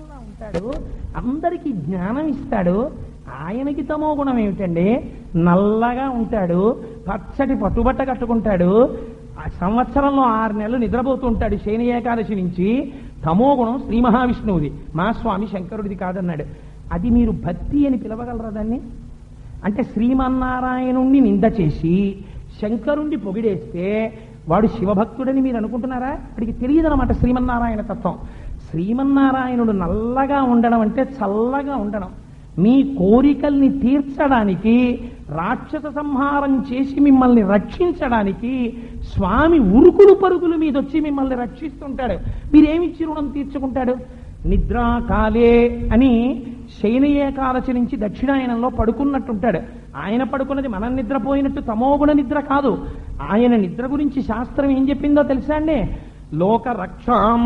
సూర్యోదయంలా ఉంటాడు, అందరికీ జ్ఞానం ఇస్తాడు. ఆయనకి తమో గుణం ఏమిటండి? నల్లగా ఉంటాడు, పచ్చటి పట్టుబట్ట కట్టుకుంటాడు, ఆ సంవత్సరంలో 6 నెలలు నిద్రపోతూ ఉంటాడు శయన ఏకాదశి నుంచి. తమో గుణం శ్రీ మహావిష్ణువుది, మా స్వామి శంకరుడిది కాదన్నాడు. అది మీరు భక్తి అని పిలవగలరా దాన్ని? అంటే శ్రీమన్నారాయణుణ్ణి నింద చేసి శంకరుణ్ణి పొగిడేస్తే వాడు శివభక్తుడని మీరు అనుకుంటున్నారా? వాడికి తెలియదనమాట శ్రీమన్నారాయణ తత్వం. శ్రీమన్నారాయణుడు నల్లగా ఉండడం అంటే చల్లగా ఉండడం. మీ కోరికల్ని తీర్చడానికి, రాక్షస సంహారం చేసి మిమ్మల్ని రక్షించడానికి స్వామి ఉరుకులు పరుగులు మీద వచ్చి మిమ్మల్ని రక్షిస్తుంటాడు. మీరేమిచ్చి రుణం తీర్చుకుంటాడు? నిద్రాకాలే అని శయన ఏకాదశి నుంచి దక్షిణాయనంలో పడుకున్నట్టుంటాడు. ఆయన పడుకున్నది మనం నిద్రపోయినట్టు తమోగుణ నిద్ర కాదు. ఆయన నిద్ర గురించి శాస్త్రం ఏం చెప్పిందో తెలుసా అండి? లోక రక్షాం